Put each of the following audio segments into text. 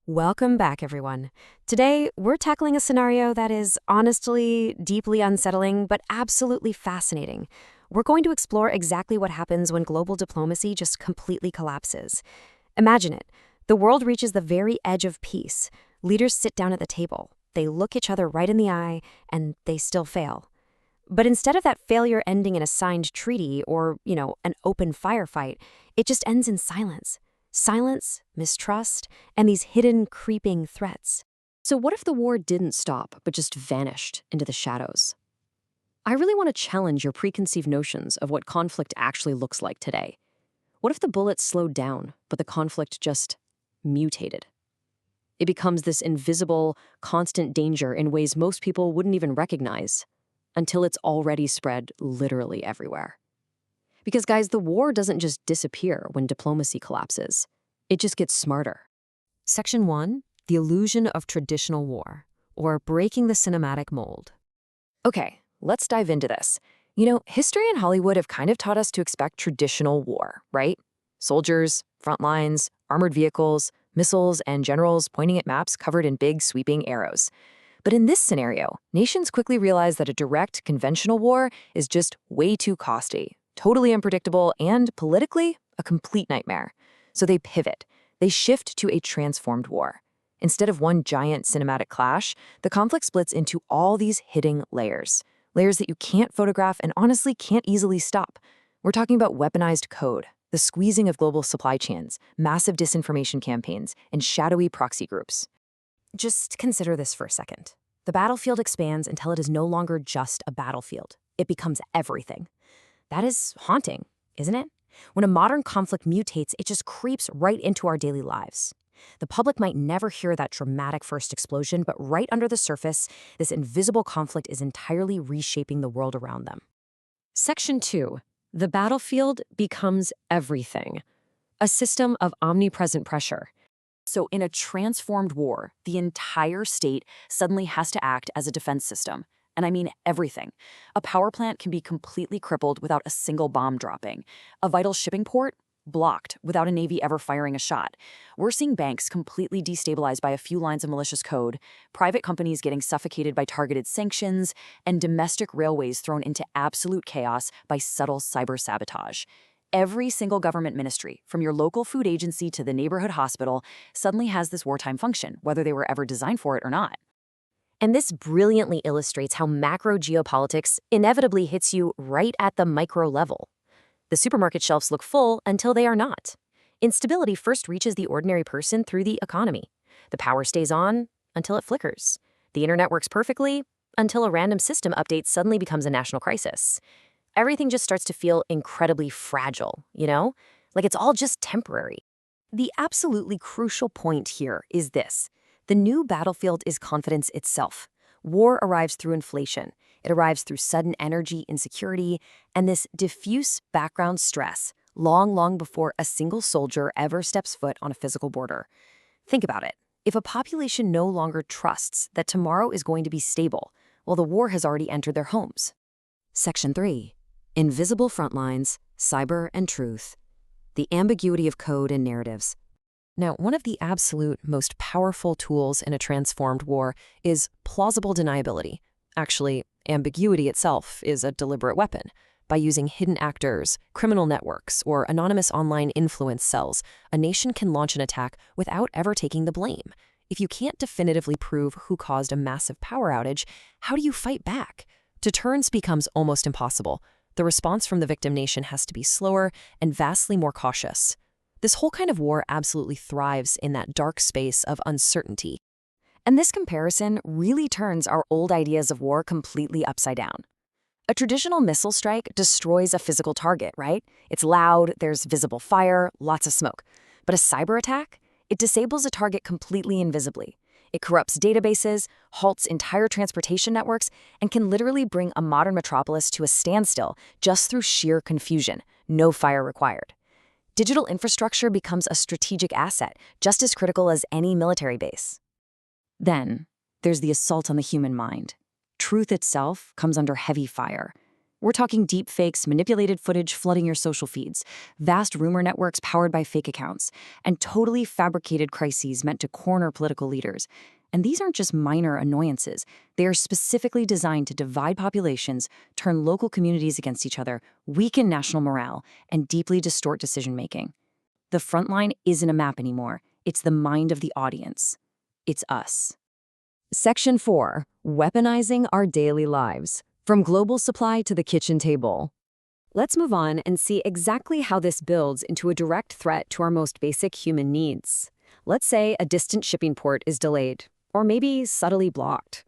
Welcome back, everyone. Today, we're tackling a scenario that is honestly deeply unsettling, but absolutely fascinating. We're going to explore exactly what happens when global diplomacy just completely collapses. Imagine it. The world reaches the very edge of peace. Leaders sit down at the table. They look each other right in the eye, and they still fail. But instead of that failure ending in a signed treaty or, an open firefight, it just ends in silence. Silence, mistrust, and these hidden, creeping threats. So what if the war didn't stop, but just vanished into the shadows? I really want to challenge your preconceived notions of what conflict actually looks like today. What if the bullets slowed down, but the conflict just mutated? It becomes this invisible, constant danger in ways most people wouldn't even recognize until it's already spread literally everywhere. Because, guys, the war doesn't just disappear when diplomacy collapses. It just gets smarter. Section 1, the illusion of traditional war, or breaking the cinematic mold. Okay, let's dive into this. History and Hollywood have kind of taught us to expect traditional war, right? Soldiers, front lines, armored vehicles, missiles, and generals pointing at maps covered in big, sweeping arrows. But in this scenario, nations quickly realize that a direct, conventional war is just way too costly, totally unpredictable, and politically, a complete nightmare. So they pivot. They shift to a transformed war. Instead of one giant cinematic clash, the conflict splits into all these hidden layers. Layers that you can't photograph and honestly can't easily stop. We're talking about weaponized code, the squeezing of global supply chains, massive disinformation campaigns, and shadowy proxy groups. Just consider this for a second. The battlefield expands until it is no longer just a battlefield. It becomes everything. That is haunting, isn't it? When a modern conflict mutates, it just creeps right into our daily lives. The public might never hear that dramatic first explosion, but right under the surface, this invisible conflict is entirely reshaping the world around them. Section 2. The battlefield becomes everything. A system of omnipresent pressure. So in a transformed war, the entire state suddenly has to act as a defense system. And I mean everything. A power plant can be completely crippled without a single bomb dropping. A vital shipping port? Blocked without a navy ever firing a shot. We're seeing banks completely destabilized by a few lines of malicious code, private companies getting suffocated by targeted sanctions, and domestic railways thrown into absolute chaos by subtle cyber sabotage. Every single government ministry, from your local food agency to the neighborhood hospital, suddenly has this wartime function, whether they were ever designed for it or not. And this brilliantly illustrates how macro geopolitics inevitably hits you right at the micro level. The supermarket shelves look full until they are not. Instability first reaches the ordinary person through the economy. The power stays on until it flickers. The internet works perfectly until a random system update suddenly becomes a national crisis. Everything just starts to feel incredibly fragile, Like it's all just temporary. The absolutely crucial point here is this. The new battlefield is confidence itself. War arrives through inflation. It arrives through sudden energy insecurity and this diffuse background stress, long before a single soldier ever steps foot on a physical border. Think about it. If a population no longer trusts that tomorrow is going to be stable, well, the war has already entered their homes. Section 3. Invisible frontlines, cyber and truth. The ambiguity of code and narratives. Now, one of the absolute most powerful tools in a transformed war is plausible deniability. Actually, ambiguity itself is a deliberate weapon. By using hidden actors, criminal networks, or anonymous online influence cells, a nation can launch an attack without ever taking the blame. If you can't definitively prove who caused a massive power outage, how do you fight back? Deterrence becomes almost impossible. The response from the victim nation has to be slower and vastly more cautious. This whole kind of war absolutely thrives in that dark space of uncertainty. And this comparison really turns our old ideas of war completely upside down. A traditional missile strike destroys a physical target, right? It's loud, there's visible fire, lots of smoke. But a cyber attack? It disables a target completely invisibly. It corrupts databases, halts entire transportation networks, and can literally bring a modern metropolis to a standstill just through sheer confusion, no fire required. Digital infrastructure becomes a strategic asset, just as critical as any military base. Then, there's the assault on the human mind. Truth itself comes under heavy fire. We're talking deep fakes, manipulated footage flooding your social feeds, vast rumor networks powered by fake accounts, and totally fabricated crises meant to corner political leaders. And these aren't just minor annoyances. They are specifically designed to divide populations, turn local communities against each other, weaken national morale, and deeply distort decision-making. The front line isn't a map anymore. It's the mind of the audience. It's us. Section 4. Weaponizing our daily lives. From global supply to the kitchen table. Let's move on and see exactly how this builds into a direct threat to our most basic human needs. Let's say a distant shipping port is delayed, or maybe subtly blocked.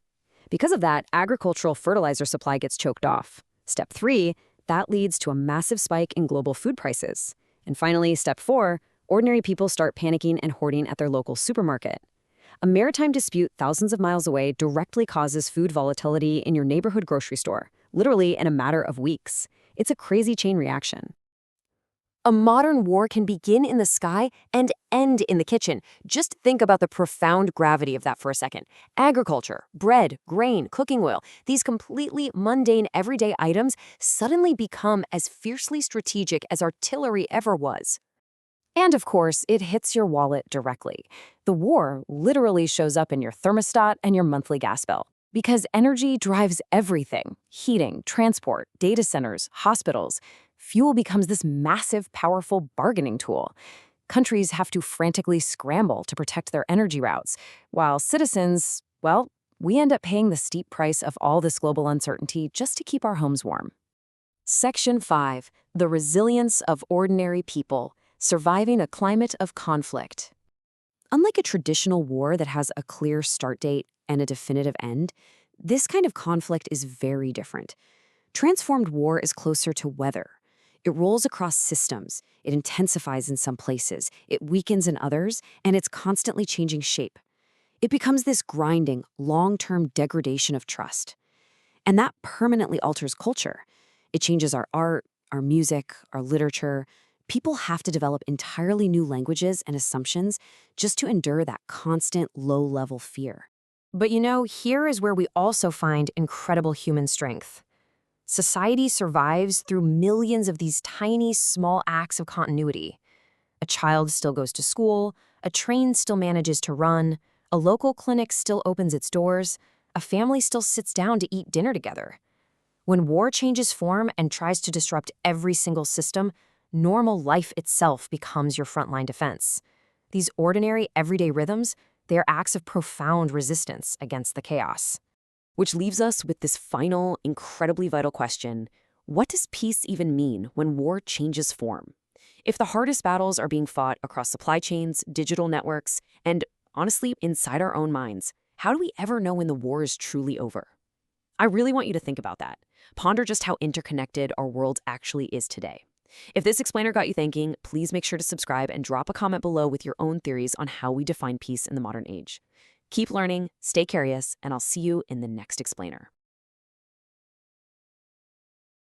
Because of that, agricultural fertilizer supply gets choked off. Step 3, that leads to a massive spike in global food prices. And finally, step 4, ordinary people start panicking and hoarding at their local supermarket. A maritime dispute thousands of miles away directly causes food volatility in your neighborhood grocery store, literally in a matter of weeks. It's a crazy chain reaction. A modern war can begin in the sky and end in the kitchen. Just think about the profound gravity of that for a second. Agriculture, bread, grain, cooking oil, these completely mundane everyday items suddenly become as fiercely strategic as artillery ever was. And of course, it hits your wallet directly. The war literally shows up in your thermostat and your monthly gas bill. Because energy drives everything: heating, transport, data centers, hospitals. Fuel becomes this massive, powerful bargaining tool. Countries have to frantically scramble to protect their energy routes, while citizens, well, we end up paying the steep price of all this global uncertainty just to keep our homes warm. Section 5. The resilience of ordinary people. Surviving a climate of conflict. Unlike a traditional war that has a clear start date and a definitive end, this kind of conflict is very different. Transformed war is closer to weather. It rolls across systems, it intensifies in some places, it weakens in others, and it's constantly changing shape. It becomes this grinding, long-term degradation of trust. And that permanently alters culture. It changes our art, our music, our literature. People have to develop entirely new languages and assumptions just to endure that constant low-level fear. But here is where we also find incredible human strength. Society survives through millions of these tiny, small acts of continuity. A child still goes to school, a train still manages to run, a local clinic still opens its doors, a family still sits down to eat dinner together. When war changes form and tries to disrupt every single system, normal life itself becomes your frontline defense. These ordinary, everyday rhythms, they are acts of profound resistance against the chaos. Which leaves us with this final, incredibly vital question: what does peace even mean when war changes form? If the hardest battles are being fought across supply chains, digital networks, and honestly, inside our own minds, how do we ever know when the war is truly over? I really want you to think about that. Ponder just how interconnected our world actually is today. If this explainer got you thinking, please make sure to subscribe and drop a comment below with your own theories on how we define peace in the modern age. Keep learning, stay curious, and I'll see you in the next explainer.